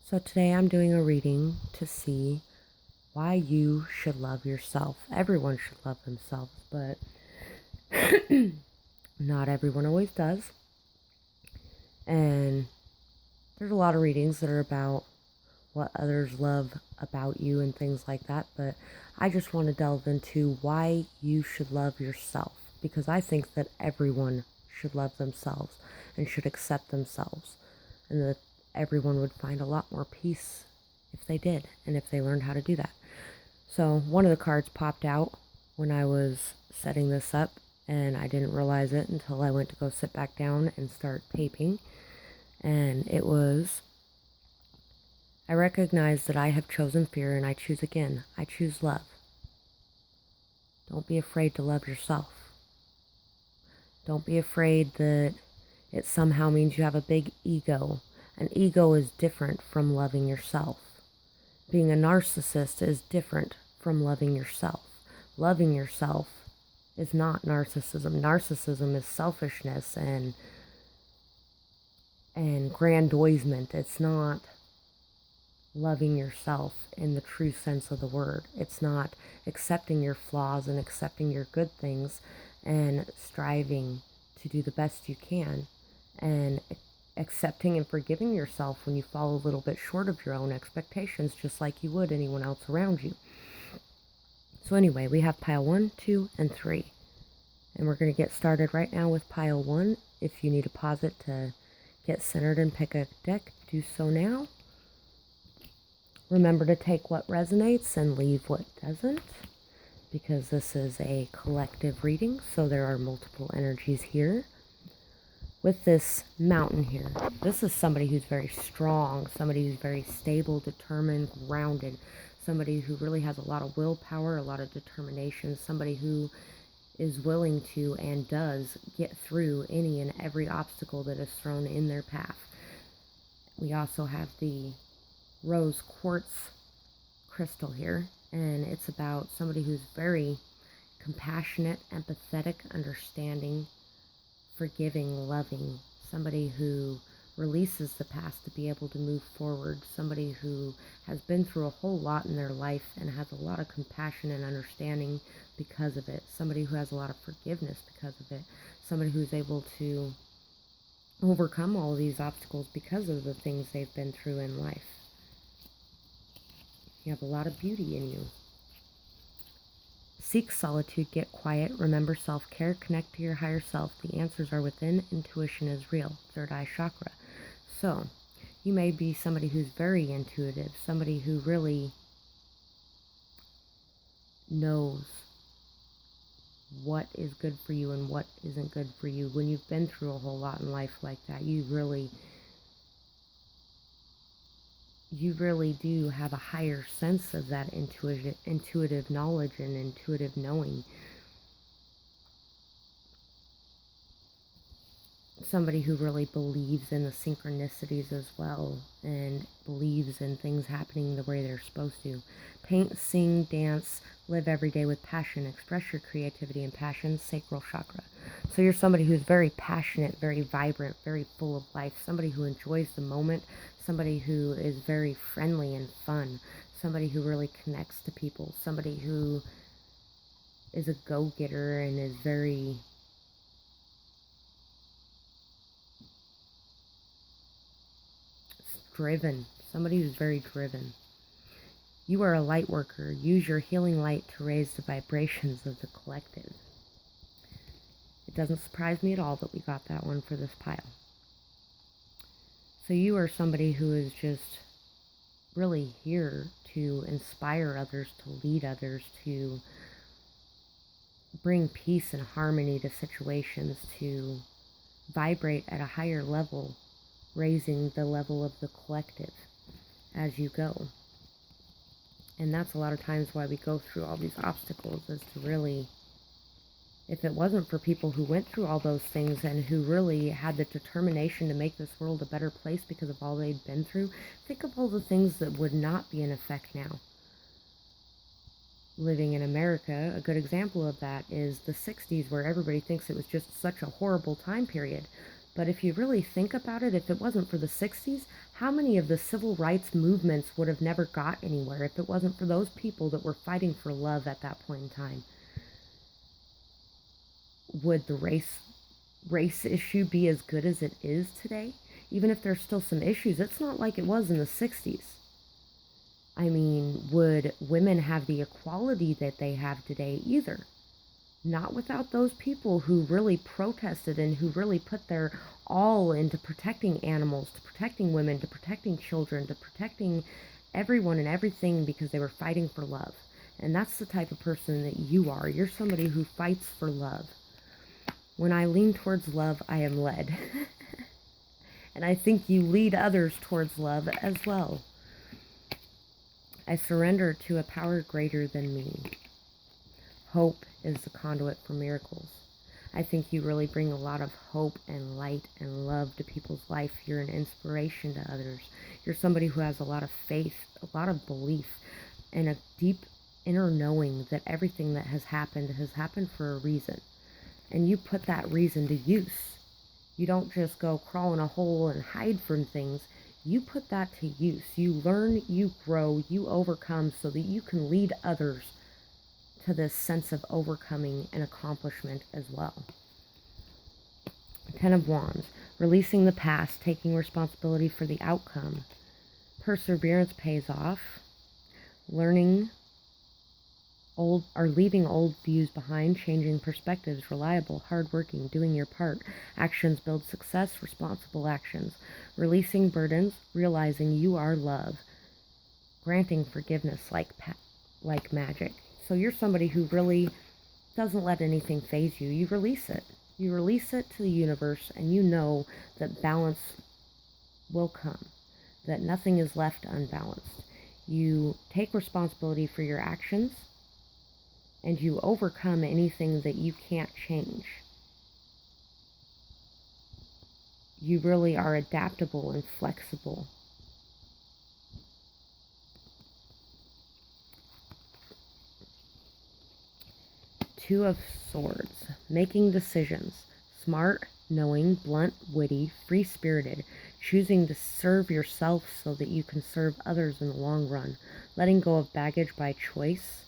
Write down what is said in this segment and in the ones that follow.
So today I'm doing a reading to see why you should love yourself. Everyone should love themselves, but not everyone always does. And there's a lot of readings that are about what others love about you and things like that, but I just want to delve into why you should love yourself, because I think that everyone should love themselves and should accept themselves, and that everyone would find a lot more peace if they did and if they learned how to do that. So one of the cards popped out when I was setting this up, and I didn't realize it until I went to go sit back down and start taping. And it was, I recognize that I have chosen fear and I choose again. I choose love. Don't be afraid to love yourself. Don't be afraid that it somehow means you have a big ego. An ego is different from loving yourself. Being a narcissist is different from loving yourself. Loving yourself is not narcissism. Narcissism is selfishness and grandiosement. It's not loving yourself in the true sense of the word. It's not accepting your flaws and accepting your good things and striving to do the best you can and accepting and forgiving yourself when you fall a little bit short of your own expectations, just like you would anyone else around you. So anyway, we have pile 1, 2, and 3. And we're going to get started right now with pile 1. If you need to pause it to get centered and pick a deck, do so now. Remember to take what resonates and leave what doesn't, because this is a collective reading, so there are multiple energies here. With this mountain here, this is somebody who's very strong, somebody who's very stable, determined, grounded, somebody who really has a lot of willpower, a lot of determination, somebody who is willing to and does get through any and every obstacle that is thrown in their path. We also have the rose quartz crystal here, and it's about somebody who's very compassionate, empathetic, understanding, forgiving, loving, somebody who releases the past to be able to move forward, somebody who has been through a whole lot in their life and has a lot of compassion and understanding because of it, somebody who has a lot of forgiveness because of it, somebody who's able to overcome all of these obstacles because of the things they've been through in life. You have a lot of beauty in you. Seek solitude, get quiet, remember self-care, connect to your higher self. The answers are within, intuition is real. Third eye chakra. So, you may be somebody who's very intuitive, somebody who really knows what is good for you and what isn't good for you. When you've been through a whole lot in life like that, you really do have a higher sense of that intuitive knowledge and intuitive knowing. Somebody who really believes in the synchronicities as well and believes in things happening the way they're supposed to. Paint, sing, dance, live every day with passion, express your creativity and passion, sacral chakra. So you're somebody who's very passionate, very vibrant, very full of life, somebody who enjoys the moment, somebody who is very friendly and fun, somebody who really connects to people, somebody who is a go-getter and is very driven, somebody who's very driven. You are a light worker. Use your healing light to raise the vibrations of the collective. It doesn't surprise me at all that we got that one for this pile. So you are somebody who is just really here to inspire others, to lead others, to bring peace and harmony to situations, to vibrate at a higher level, raising the level of the collective as you go. And that's a lot of times why we go through all these obstacles, is to really, if it wasn't for people who went through all those things and who really had the determination to make this world a better place because of all they'd been through, think of all the things that would not be in effect now. Living in America, a good example of that is the 60s, where everybody thinks it was just such a horrible time period. But if you really think about it, if it wasn't for the 60s, how many of the civil rights movements would have never got anywhere if it wasn't for those people that were fighting for love at that point in time? Would the race issue be as good as it is today? Even if there's still some issues, it's not like it was in the 60s. I mean, would women have the equality that they have today? Either. Not without those people who really protested and who really put their all into protecting animals, to protecting women, to protecting children, to protecting everyone and everything because they were fighting for love. And that's the type of person that you are. You're somebody who fights for love. When I lean towards love, I am led. And I think you lead others towards love as well. I surrender to a power greater than me. Hope is the conduit for miracles. I think you really bring a lot of hope and light and love to people's life. You're an inspiration to others. You're somebody who has a lot of faith, a lot of belief, and a deep inner knowing that everything that has happened for a reason. And you put that reason to use. You don't just go crawl in a hole and hide from things. You put that to use. You learn, you grow, you overcome so that you can lead others to this sense of overcoming and accomplishment as well. 10 of Wands, releasing the past, taking responsibility for the outcome. Perseverance pays off. Learning leaving old views behind, changing perspectives, reliable, hardworking, doing your part. Actions build success, responsible actions. Releasing burdens, realizing you are love. Granting forgiveness like magic. So you're somebody who really doesn't let anything faze you. You release it. You release it to the universe, and you know that balance will come, that nothing is left unbalanced. You take responsibility for your actions, and you overcome anything that you can't change. You really are adaptable and flexible. Two of Swords, making decisions. Smart, knowing, blunt, witty, free-spirited, choosing to serve yourself so that you can serve others in the long run. Letting go of baggage by choice.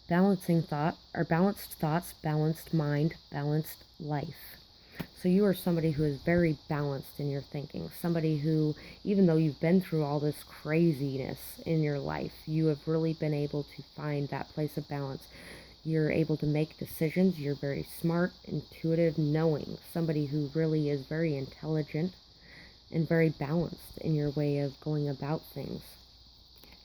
Balanced thoughts, balanced mind, balanced life. So you are somebody who is very balanced in your thinking. Somebody who, even though you've been through all this craziness in your life, you have really been able to find that place of balance. You're able to make decisions. You're very smart, intuitive, knowing. Somebody who really is very intelligent and very balanced in your way of going about things.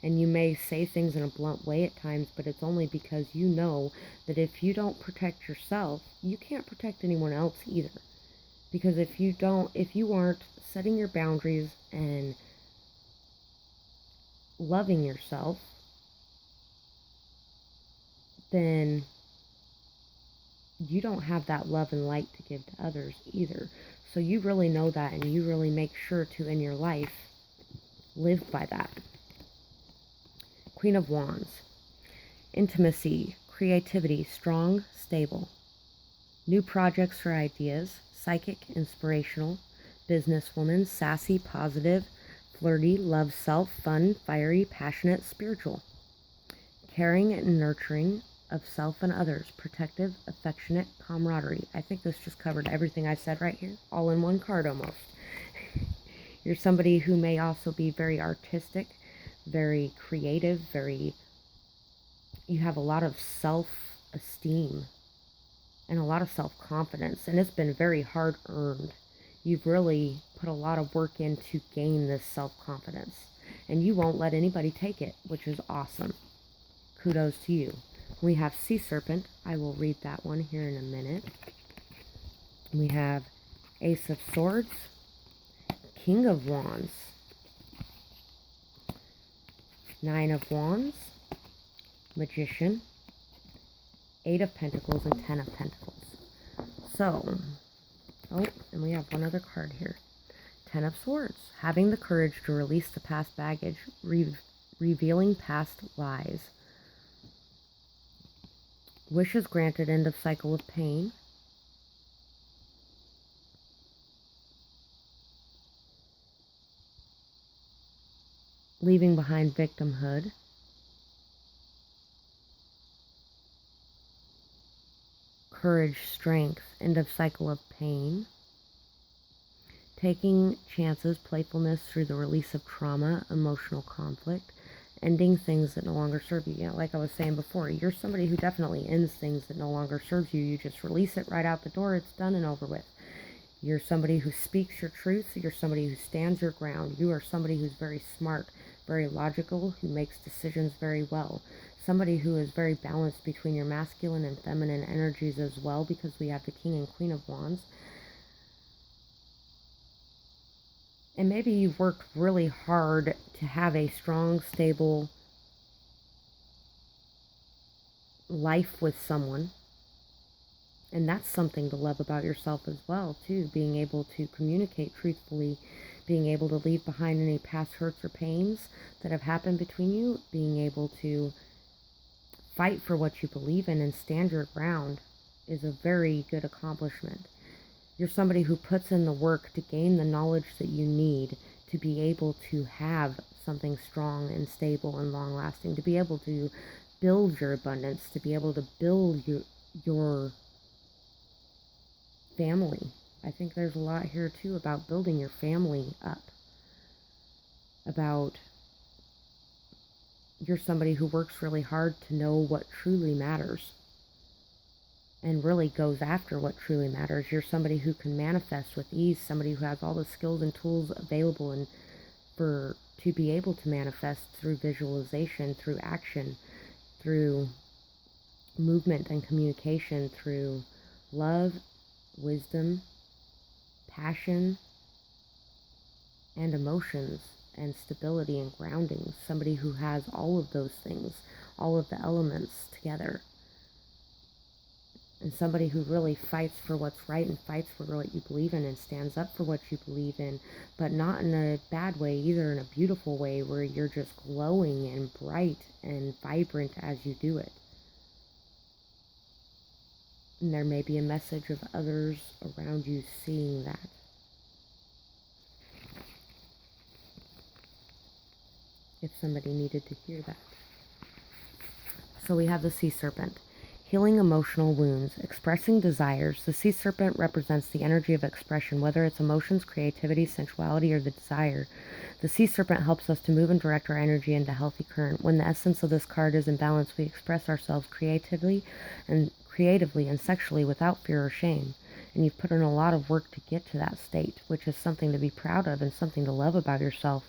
And you may say things in a blunt way at times, but it's only because you know that if you don't protect yourself, you can't protect anyone else either. Because if you aren't setting your boundaries and loving yourself, then you don't have that love and light to give to others either. So you really know that, and you really make sure to, in your life, live by that. Queen of Wands. Intimacy, creativity, strong, stable. New projects or ideas, psychic, inspirational. Businesswoman, sassy, positive, flirty, love self, fun, fiery, passionate, spiritual. Caring and nurturing of self and others, protective, affectionate, camaraderie. I think this just covered everything I said right here, all in one card almost. You're somebody who may also be very artistic, very creative, you have a lot of self-esteem and a lot of self-confidence, and it's been very hard-earned. You've really put a lot of work in to gain this self-confidence, and you won't let anybody take it, which is awesome. Kudos to you. We have Sea Serpent. I will read that one here in a minute. We have Ace of Swords, King of Wands, Nine of Wands, Magician, Eight of Pentacles, and 10 of Pentacles. So, and we have one other card here. 10 of Swords, having the courage to release the past baggage, revealing past lies. Wishes granted, end of cycle of pain. leaving behind victimhood, courage, strength, end of cycle of pain, taking chances, playfulness through the release of trauma, emotional conflict, ending things that no longer serve you. Like I was saying before, you're somebody who definitely ends things that no longer serves you. You just release it right out the door. It's done and over with. You're somebody who speaks your truth. You're somebody who stands your ground. You are somebody who's very smart, very logical, who makes decisions very well. Somebody who is very balanced between your masculine and feminine energies as well, because we have the King and Queen of Wands. And maybe you've worked really hard to have a strong, stable life with someone. And that's something to love about yourself as well, too. Being able to communicate truthfully, being able to leave behind any past hurts or pains that have happened between you, being able to fight for what you believe in and stand your ground is a very good accomplishment. You're somebody who puts in the work to gain the knowledge that you need to be able to have something strong and stable and long-lasting, to be able to build your abundance, to be able to build your family. I think there's a lot here, too, about building your family up, about you're somebody who works really hard to know what truly matters and really goes after what truly matters. You're somebody who can manifest with ease, somebody who has all the skills and tools available and to be able to manifest through visualization, through action, through movement and communication, through love, wisdom, passion, and emotions, and stability and grounding. Somebody who has all of those things, all of the elements together. And somebody who really fights for what's right and fights for what you believe in and stands up for what you believe in, but not in a bad way either, in a beautiful way where you're just glowing and bright and vibrant as you do it. And there may be a message of others around you seeing that. If somebody needed to hear that. So we have the sea serpent. Healing emotional wounds, expressing desires. The sea serpent represents the energy of expression, whether it's emotions, creativity, sensuality, or the desire. The sea serpent helps us to move and direct our energy into healthy current. When the essence of this card is in balance, we express ourselves creatively and sexually without fear or shame. And you've put in a lot of work to get to that state, which is something to be proud of and something to love about yourself.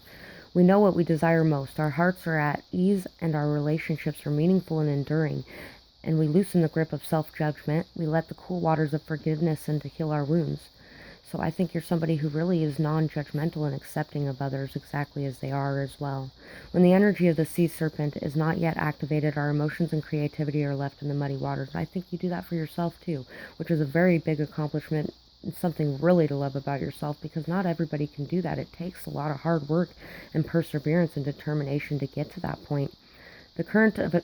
We know what we desire most. Our hearts are at ease and our relationships are meaningful and enduring. And we loosen the grip of self-judgment. We let the cool waters of forgiveness in to heal our wounds. So I think you're somebody who really is non-judgmental and accepting of others exactly as they are as well. When the energy of the sea serpent is not yet activated, our emotions and creativity are left in the muddy waters. And I think you do that for yourself too, which is a very big accomplishment. It's something really to love about yourself, because not everybody can do that. It takes a lot of hard work and perseverance and determination to get to that point. The current of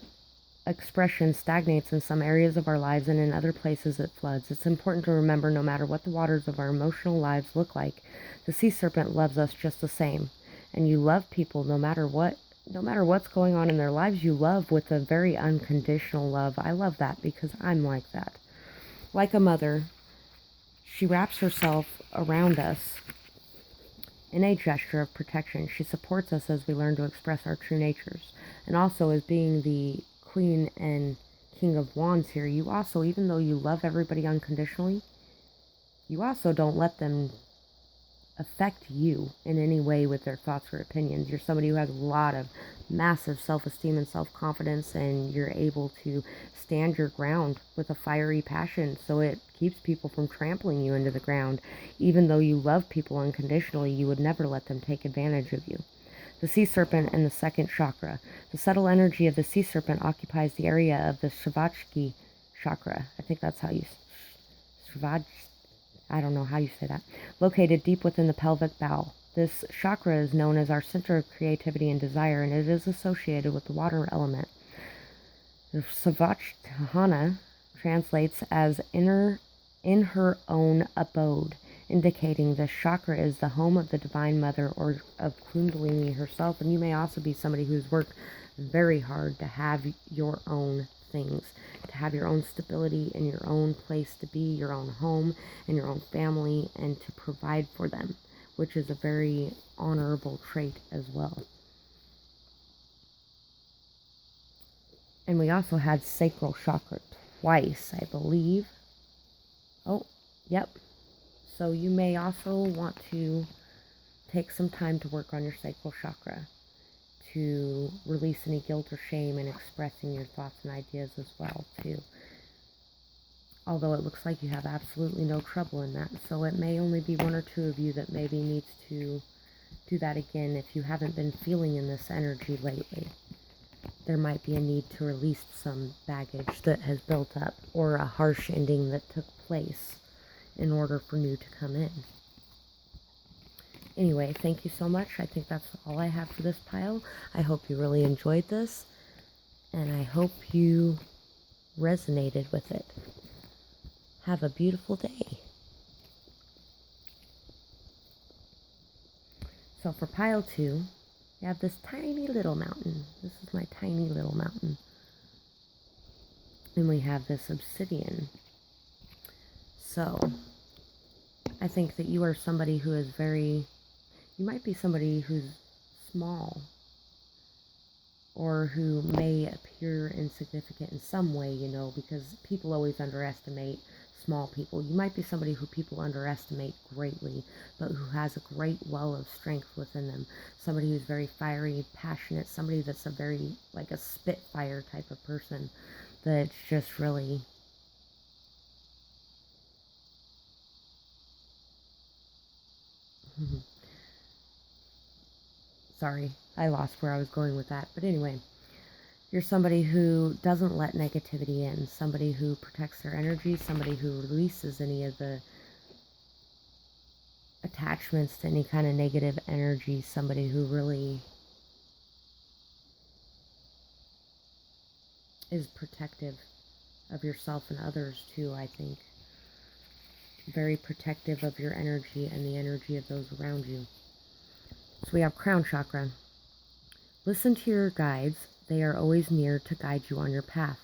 expression stagnates in some areas of our lives, and in other places it floods. It's important to remember, no matter what the waters of our emotional lives look like, the sea serpent loves us just the same. And you love people no matter what's going on in their lives. You love with a very unconditional love. I love that because I'm like that. Like a mother, she wraps herself around us in a gesture of protection. She supports us as we learn to express our true natures. And also, as being the Queen and King of Wands here, you also, even though you love everybody unconditionally, you also don't let them affect you in any way with their thoughts or opinions. You're somebody who has a lot of massive self-esteem and self-confidence, and you're able to stand your ground with a fiery passion, so it keeps people from trampling you into the ground. Even though you love people unconditionally, you would never let them take advantage of you. The sea serpent and the second chakra. The subtle energy of the sea serpent occupies the area of the Sravachki chakra. I think that's how you... I don't know how you say that. Located deep within the pelvic bowl. This chakra is known as our center of creativity and desire, and it is associated with the water element. The Savachthana translates as in her own abode. indicating this chakra is the home of the Divine Mother or of Kundalini herself. And you may also be somebody who's worked very hard to have your own things, to have your own stability and your own place to be, your own home and your own family, and to provide for them, which is a very honorable trait as well. And we also had sacral chakra twice, I believe. Oh, yep. So you may also want to take some time to work on your sacral chakra, to release any guilt or shame in expressing your thoughts and ideas as well, too. Although it looks like you have absolutely no trouble in that. So it may only be one or two of you that maybe needs to do that again if you haven't been feeling in this energy lately. There might be a need to release some baggage that has built up, or a harsh ending that took place in order for new to come in. Anyway, thank you so much. I think that's all I have for this pile. I hope you really enjoyed this, and I hope you resonated with it. Have a beautiful day. So for pile 2, you have this tiny little mountain. This is my tiny little mountain. And we have this obsidian. So I think that you are somebody who is you might be somebody who's small, or who may appear insignificant in some way, because people always underestimate small people. You might be somebody who people underestimate greatly, but who has a great well of strength within them. Somebody who's very fiery, passionate, somebody that's a very, like a spitfire type of person that's just really... Sorry, I lost where I was going with that. But anyway, you're somebody who doesn't let negativity in, somebody who protects their energy, somebody who releases any of the attachments to any kind of negative energy, somebody who really is protective of yourself and others too, I think. Very protective of your energy and the energy of those around you. So we have crown chakra. Listen to your guides. They are always near to guide you on your path.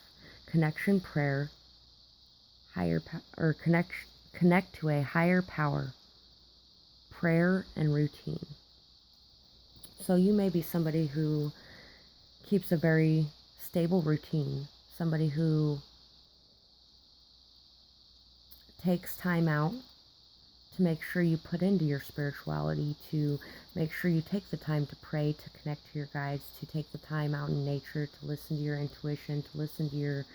Connection, prayer, connect to a higher power. Prayer and routine. So you may be somebody who keeps a very stable routine, somebody who takes time out to make sure you put into your spirituality, to make sure you take the time to pray, to connect to your guides, to take the time out in nature, to listen to your intuition, to listen to your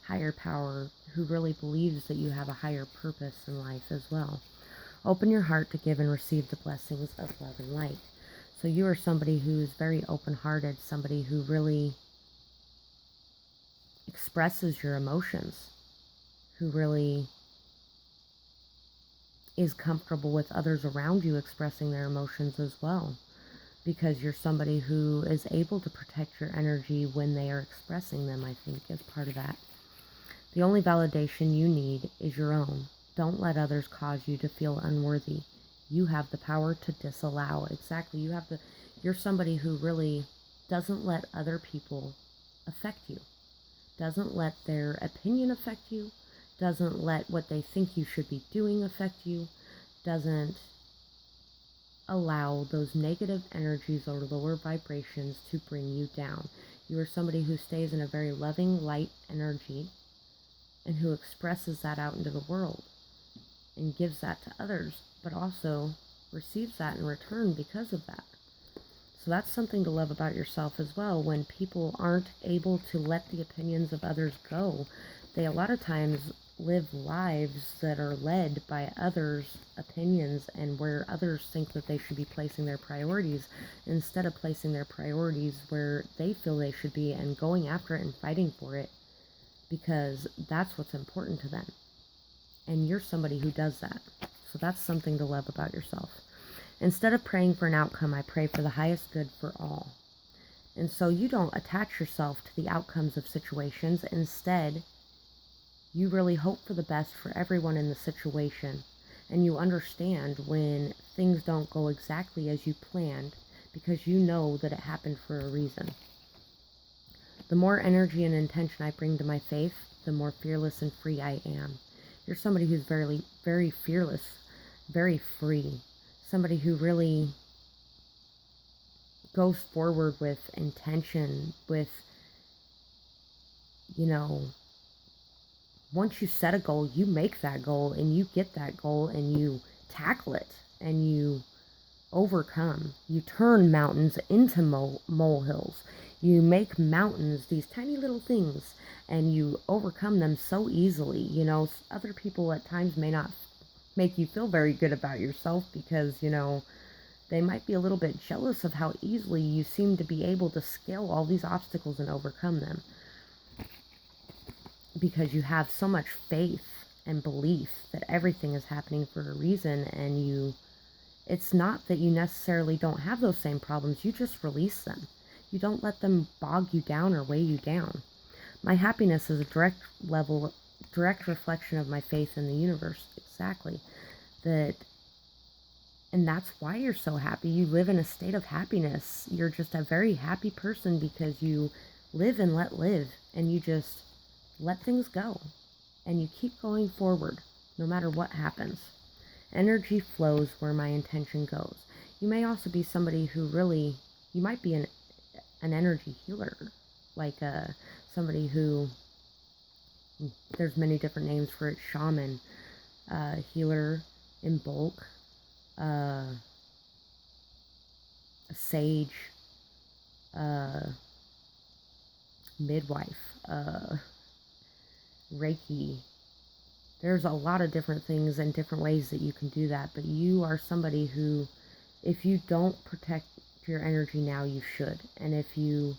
higher power, who really believes that you have a higher purpose in life as well. Open your heart to give and receive the blessings of love and light. So you are somebody who's very open-hearted, somebody who really expresses your emotions, who really is comfortable with others around you expressing their emotions as well, because you're somebody who is able to protect your energy when they are expressing them, I think, as part of that. The only validation you need is your own. Don't let others cause you to feel unworthy. You have the power to disallow. Exactly. You're somebody who really doesn't let other people affect you, doesn't let their opinion affect you, doesn't let what they think you should be doing affect you, doesn't allow those negative energies or lower vibrations to bring you down. You are somebody who stays in a very loving, light energy, and who expresses that out into the world and gives that to others, but also receives that in return because of that. So that's something to love about yourself as well. When people aren't able to let the opinions of others go, they a lot of times live lives that are led by others' opinions, and where others think that they should be placing their priorities, instead of placing their priorities where they feel they should be and going after it and fighting for it, because that's what's important to them. And you're somebody who does that. So that's something to love about yourself. Instead of praying for an outcome, I pray for the highest good for all. And so you don't attach yourself to the outcomes of situations. Instead, you really hope for the best for everyone in the situation. and you understand when things don't go exactly as you planned, because you know that it happened for a reason. The more energy and intention I bring to my faith, the more fearless and free I am. You're somebody who's very, very fearless, very free, somebody who really goes forward with intention, with, you know, once you set a goal, you make that goal and you get that goal and you tackle it and you overcome. You turn mountains into molehills. You make mountains, these tiny little things, and you overcome them so easily. You know, other people at times may not make you feel very good about yourself because, you know, they might be a little bit jealous of how easily you seem to be able to scale all these obstacles and overcome them, because you have so much faith and belief that everything is happening for a reason, and it's not that you necessarily don't have those same problems, you just release them. You don't let them bog you down or weigh you down. My happiness is a direct reflection of my faith in the universe. Exactly. And that's why you're so happy. You live in a state of happiness. You're just a very happy person because you live and let live, and you just let things go, and you keep going forward no matter what happens. Energy flows where my intention goes. You may also be somebody who really, you might be an energy healer, like somebody who, there's many different names for it, shaman, healer in bulk, a sage, midwife, reiki. There's a lot of different things and different ways that you can do that, but you are somebody who, if you don't protect your energy now, you should. And if you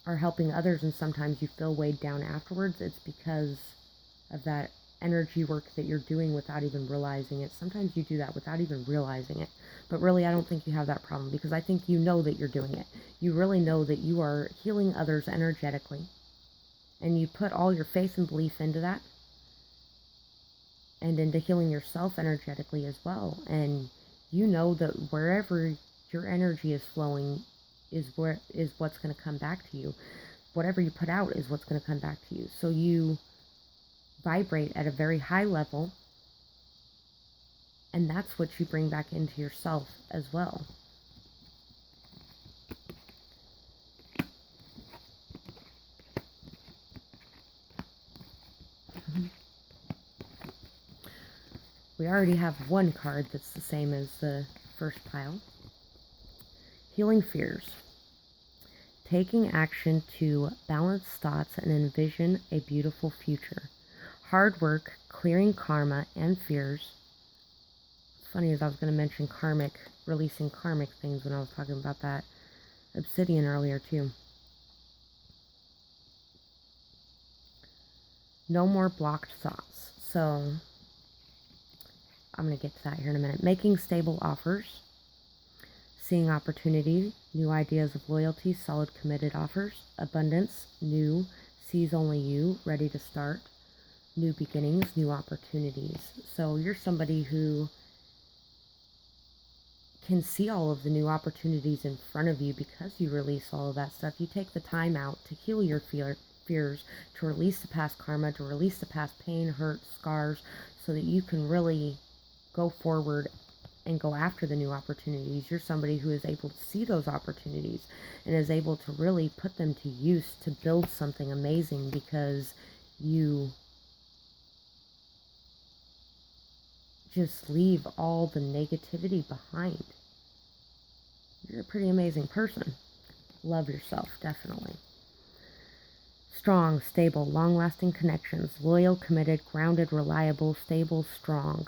are helping others and sometimes you feel weighed down afterwards, it's because of that energy work that you're doing without even realizing it. Sometimes you do that without even realizing it. But really, I don't think you have that problem, because I think you know that you're doing it. You really know that you are healing others energetically. And you put all your faith and belief into that, and into healing yourself energetically as well. And you know that wherever your energy is flowing is what's going to come back to you. Whatever you put out is what's going to come back to you. So you vibrate at a very high level, and that's what you bring back into yourself as well. We already have one card that's the same as the first pile. Healing fears. Taking action to balance thoughts and envision a beautiful future. Hard work, clearing karma and fears. What's funny is I was going to mention releasing karmic things when I was talking about that obsidian earlier too. No more blocked thoughts. So I'm going to get to that here in a minute. Making stable offers. Seeing opportunity, new ideas of loyalty, solid committed offers. Abundance, new, sees only you, ready to start. New beginnings, new opportunities. So you're somebody who can see all of the new opportunities in front of you because you release all of that stuff. You take the time out to heal your fears, to release the past karma, to release the past pain, hurt, scars, so that you can really go forward and go after the new opportunities. You're somebody who is able to see those opportunities and is able to really put them to use to build something amazing, because you just leave all the negativity behind. You're a pretty amazing person. Love yourself, definitely. Strong, stable, long-lasting connections. Loyal, committed, grounded, reliable, stable, strong.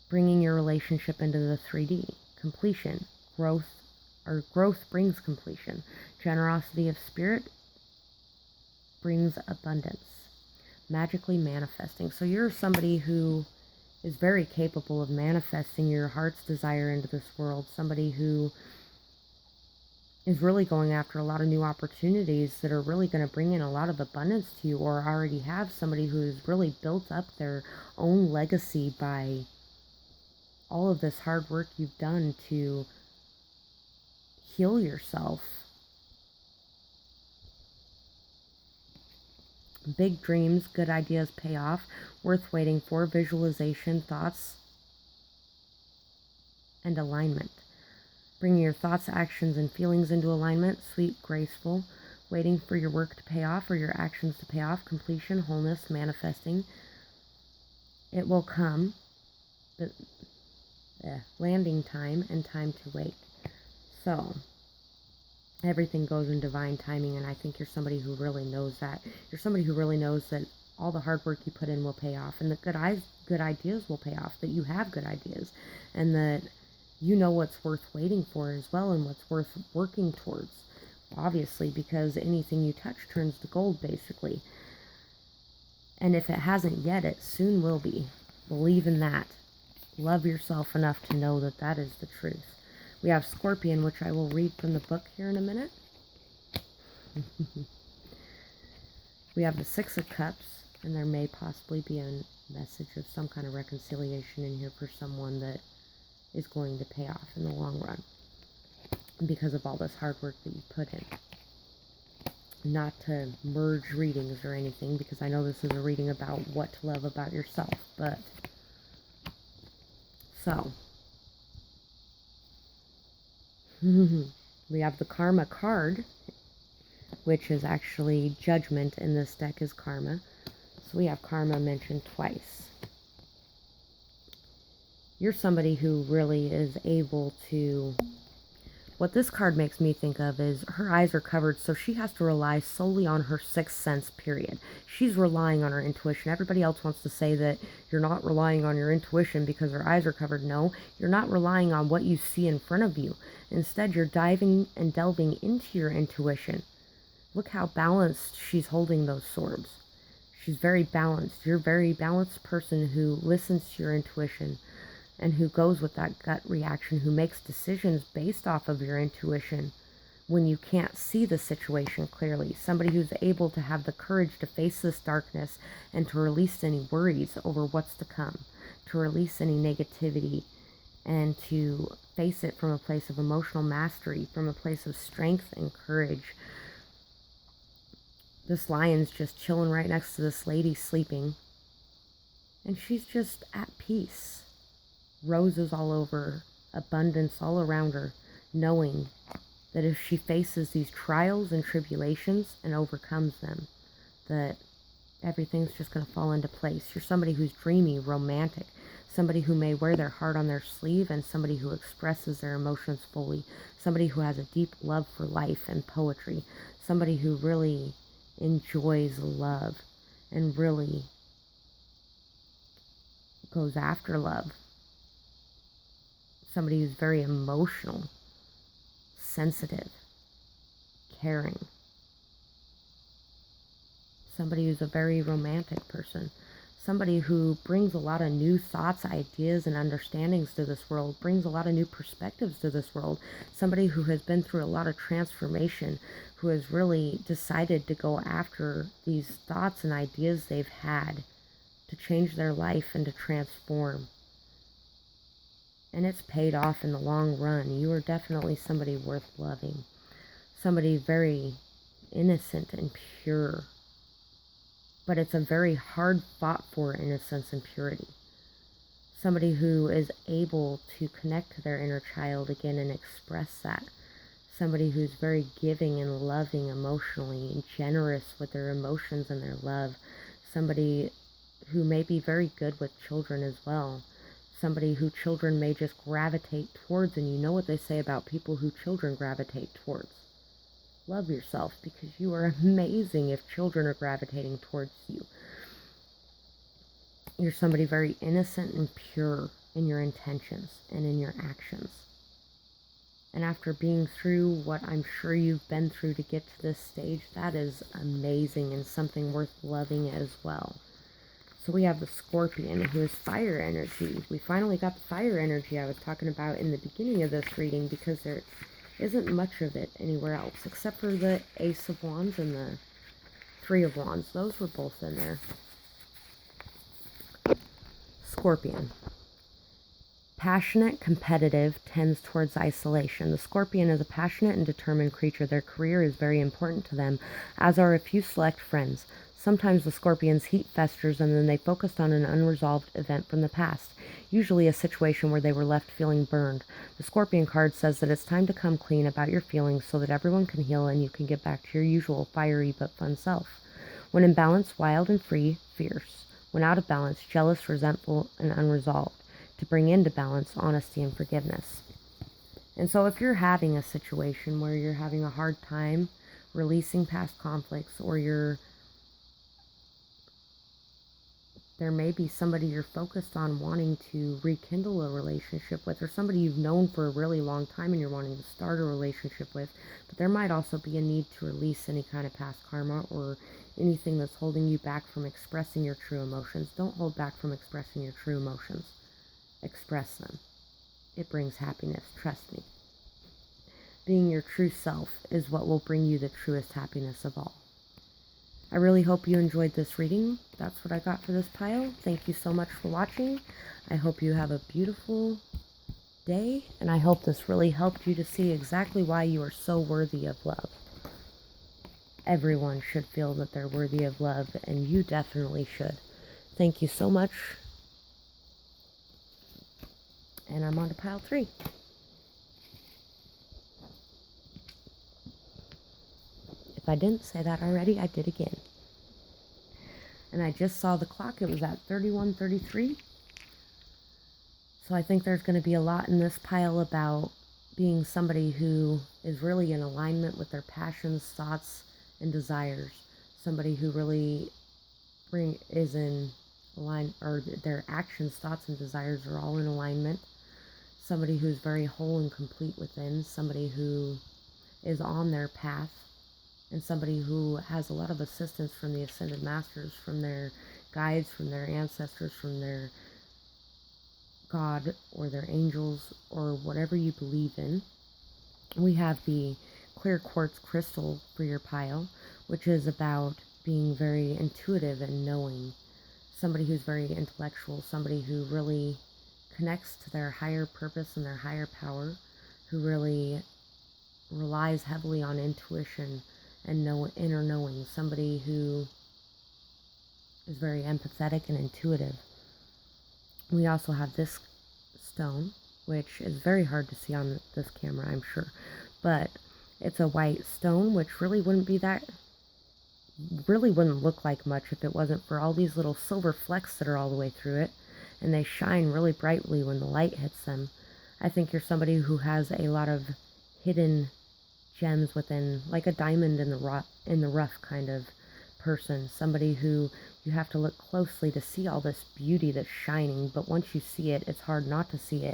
Bringing your relationship into the 3D. Completion. Growth brings completion. Generosity of spirit brings abundance. Magically manifesting. So you're somebody who is very capable of manifesting your heart's desire into this world. Somebody who is really going after a lot of new opportunities that are really going to bring in a lot of abundance to you, or already have somebody who's really built up their own legacy by all of this hard work you've done to heal yourself. Big dreams, good ideas pay off, worth waiting for, visualization, thoughts, and alignment. Bringing your thoughts, actions, and feelings into alignment, sweet, graceful, waiting for your work to pay off or your actions to pay off, completion, wholeness, manifesting. It will come, but landing time and time to wait. So, everything goes in divine timing, and I think you're somebody who really knows that. You're somebody who really knows that all the hard work you put in will pay off, and that good ideas will pay off, that you have good ideas, and that you know what's worth waiting for as well, and what's worth working towards, obviously, because anything you touch turns to gold, basically. And if it hasn't yet, it soon will be. Believe in that. Love yourself enough to know that that is the truth. We have Scorpion, which I will read from the book here in a minute. We have the Six of Cups, and there may possibly be a message of some kind of reconciliation in here for someone that is going to pay off in the long run because of all this hard work that you put in. Not to merge readings or anything, because I know this is a reading about what to love about yourself, but so we have the Karma card, which is actually Judgment in this deck is Karma. So we have Karma mentioned twice. You're somebody who really is able to... What this card makes me think of is her eyes are covered, so she has to rely solely on her sixth sense, period. She's relying on her intuition. Everybody else wants to say that you're not relying on your intuition because her eyes are covered. No, you're not relying on what you see in front of you. Instead, you're diving and delving into your intuition. Look how balanced she's holding those swords. She's very balanced. You're a very balanced person who listens to your intuition and who goes with that gut reaction, who makes decisions based off of your intuition when you can't see the situation clearly. Somebody who's able to have the courage to face this darkness and to release any worries over what's to come, to release any negativity, and to face it from a place of emotional mastery, from a place of strength and courage. This lion's just chilling right next to this lady sleeping, and she's just at peace. Roses all over, abundance all around her, knowing that if she faces these trials and tribulations and overcomes them, that everything's just going to fall into place. You're somebody who's dreamy, romantic, somebody who may wear their heart on their sleeve, and somebody who expresses their emotions fully, somebody who has a deep love for life and poetry, somebody who really enjoys love and really goes after love. Somebody who's very emotional, sensitive, caring. Somebody who's a very romantic person. Somebody who brings a lot of new thoughts, ideas, and understandings to this world, brings a lot of new perspectives to this world. Somebody who has been through a lot of transformation, who has really decided to go after these thoughts and ideas they've had to change their life and to transform. And it's paid off in the long run. You are definitely somebody worth loving. Somebody very innocent and pure. But it's a very hard fought for innocence and purity. Somebody who is able to connect to their inner child again and express that. Somebody who's very giving and loving emotionally and generous with their emotions and their love. Somebody who may be very good with children as well. Somebody who children may just gravitate towards, and you know what they say about people who children gravitate towards. Love yourself, because you are amazing if children are gravitating towards you. You're somebody very innocent and pure in your intentions and in your actions. And after being through what I'm sure you've been through to get to this stage, that is amazing and something worth loving as well. So we have the Scorpion, who is fire energy. We finally got the fire energy I was talking about in the beginning of this reading, because it isn't much of it anywhere else, except for the Ace of Wands and the Three of Wands. Those were both in there. Scorpion. Passionate, competitive, tends towards isolation. The scorpion is a passionate and determined creature. Their career is very important to them, as are a few select friends. Sometimes the scorpion's heat festers and then they focus on an unresolved event from the past, usually a situation where they were left feeling burned. The scorpion card says that it's time to come clean about your feelings so that everyone can heal and you can get back to your usual fiery but fun self. When in balance, wild and free, fierce. When out of balance, jealous, resentful, and unresolved. To bring into balance, honesty, and forgiveness. And so if you're having a situation where you're having a hard time releasing past conflicts, or there may be somebody you're focused on wanting to rekindle a relationship with, or somebody you've known for a really long time and you're wanting to start a relationship with, but there might also be a need to release any kind of past karma or anything that's holding you back from expressing your true emotions. Don't hold back from expressing your true emotions. Express them. It brings happiness, trust me. Being your true self is what will bring you the truest happiness of all. I really hope you enjoyed this reading. That's what I got for this pile. Thank you so much for watching. I hope you have a beautiful day, and I hope this really helped you to see exactly why you are so worthy of love. Everyone should feel that they're worthy of love, and you definitely should. Thank you so much. And I'm on to pile 3. If I didn't say that already, I did again. And I just saw the clock. It was at 31:33. So I think there's going to be a lot in this pile about being somebody who is really in alignment with their passions, thoughts, and desires. Somebody who really is in align, or their actions, thoughts, and desires are all in alignment. Somebody who's very whole and complete within. Somebody who is on their path. And somebody who has a lot of assistance from the Ascended Masters, from their guides, from their ancestors, from their God or their angels or whatever you believe in. We have the clear quartz crystal for your pile, which is about being very intuitive and knowing. Somebody who's very intellectual, somebody who really connects to their higher purpose and their higher power, who really relies heavily on intuition and inner knowing. Somebody who is very empathetic and intuitive. We also have this stone, which is very hard to see on this camera, I'm sure, but it's a white stone, which really wouldn't look like much if it wasn't for all these little silver flecks that are all the way through it, and they shine really brightly when the light hits them. I think you're somebody who has a lot of hidden gems within, like a diamond in the rough kind of person. Somebody who you have to look closely to see all this beauty that's shining, but once you see it, it's hard not to see it.